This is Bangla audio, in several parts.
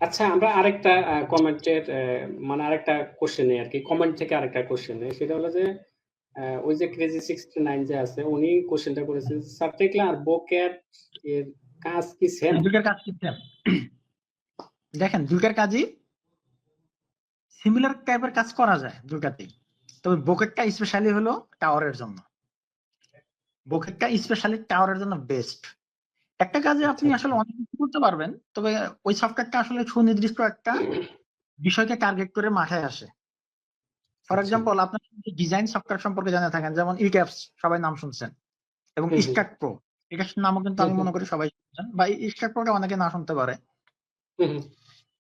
আচ্ছা, আমরা আরেকটা কমেন্টের মানে আরেকটা কোশ্চেন নেই আর কি, কমেন্ট থেকে আরেকটা কোশ্চেন নেই। সেটা হলো যে ওই যে ক্রেজি 69 যে আছে, উনি কোশ্চেনটা করেছেন, সাবটেক্লা আর বোক্যাট এর কাজ কি সেম? দুইটার কাজ কি same? দেখেন দুইটার কাজই সিমিলার টাইপের কাজ করা যায় দুটাতেই, তবে বোকেটটা স্পেশালি হলো টাওয়ারের জন্য। বোকেটটা স্পেশালি টাওয়ারের জন্য বেস্ট। একটা কাজে আচ্ছা, আপনি আচ্ছা। আসলে অনেক কিছু করতে পারবেন, তবে ওই সফটওয়্যারটা আসলে সুনির্দিষ্ট একটা বিষয়কে টার্গেট করে মাথায় আসে। ফর আচ্ছা। এক্সাম্পল, আপনার ডিজাইন সফটওয়্যার সম্পর্কে জানা থাকেন, যেমন ইক্যাপস সবাই নাম শুনছেন, এবং হুম, হুম। Stack pro. ইক্যাপস নামও কিন্তু হুম, আমি হুম। মনে করি সবাই শুনছেন, বা স্ট্যাক প্রোটা অনেকে না শুনতে পারে। হুম, হুম।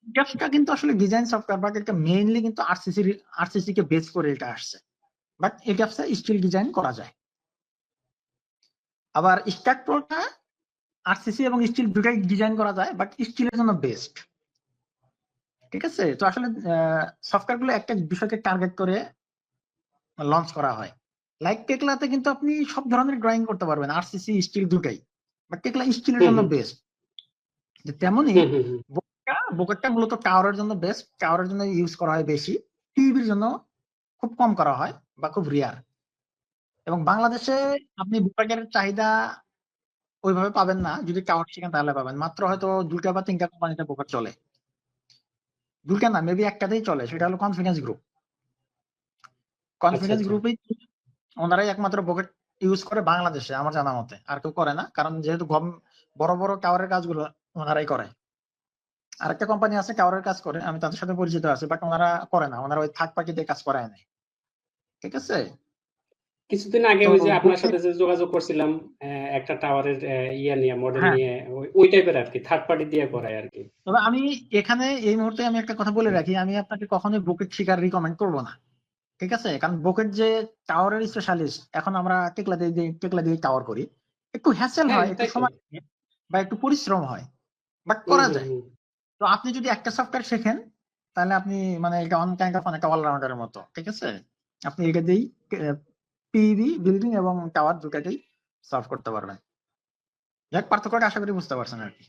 ইক্যাপসটা কিন্তু আসলে ডিজাইন সফটওয়্যার, বাট এটা মেইনলি কিন্তু আরসিসি কে বেস করে এটা আসছে। বাট ইক্যাপসে স্টিল ডিজাইন করা যায়। আবার স্ট্যাক প্রোটা আরসিসি এবং স্টিল দুটাই ডিজাইন করা যায়, বাট স্টিলের জন্য বেস্ট। ঠিক আছে, তো আসলে সফটওয়্যার গুলো একটা বিষয়কে টার্গেট করে লঞ্চ করা হয়। লাইক টেকলাতে কিন্তু আপনি সব ধরনের ড্রয়িং করতে পারবেন, আরসিসি স্টিল দুটাই, বাট টেকলা স্টিলের হুম, জন্য হুম। বেস্ট। তেমনি হুম, হুম, হুম। বোকেটটা মূলত টাওয়ারের জন্য বেস্ট, টাওয়ারের জন্য ইউজ করা হয় বেশি, টিভির জন্য খুব কম করা হয় বা খুব রিয়ার। এবং বাংলাদেশে আপনি বোকেটের চাহিদা ওইভাবে পাবেন না, যদি টাওয়ার শিখেন তাহলে পাবেন। মাত্র হয়তো 2টা বা 3টা কোম্পানিতে বোকেট চলে। 2টা না, মেবি একটাতেই চলে, সেটা হলো কনফিডেন্স গ্রুপ। আচ্ছা, কনফিডেন্স আচ্ছা। গ্রুপে ওনারাই একমাত্র পকেট ইউজ করে বাংলাদেশে, আমার জানা মতে আর কেউ করে না, কারণ যেহেতু বড় বড় টাওয়ারের কাজগুলো ওনারাই করে। আরেকটা কোম্পানি আছে টাওয়ারের কাজ করে, আমি তাদের সাথে পরিচিত আছি, বাট ওনারা করে না, ওনারা ওই থার্ড পার্টি দিয়ে কাজ করায় নাই। ঠিক আছে, কিছুদিন আগে তো ওই যে আপনার বুকে, সাথে যে যোগাযোগ করছিলাম, একটা টাওয়ারের ইয়া নিয়ে, মডেল হ্যাঁ। নিয়ে, ওই টাইপের আর কি, থার্ড পার্টি দিয়ে করায় আর কি। তবে আমি এখানে এই মুহূর্তে আমি একটা কথা বলে রাখি, আমি আপনাকে কখনোই বুকেট শিকার রিকমেন্ড করবো না। ঠিক আছে, কারণ বুকেট যে টাওয়ারের স্পেশালিস্ট, এখন আমরা টেকলা দিয়ে টাওয়ার করি, একটু হ্যাসেল হ্যাঁ, হয়, একটু তাই তো। সময় লাগে, বা একটু পরিশ্রম হয়, বাট হুম, করা হুম, যায়। হুম। তো আপনি যদি একটা সফটওয়্যার শেখেন, তাহলে আপনি মানে এটা অন কাইন্ড অফ অনেকটা অলরাউন্ডারের মতো। ঠিক আছে, আপনি এটা দিয়েই পিবি বিল্ডিং এবং টাওয়ার দুটাকেই সলভ করতে পারবেন। যাক, পার্থক্যটা আশা করি বুঝতে পারছেন আর কি।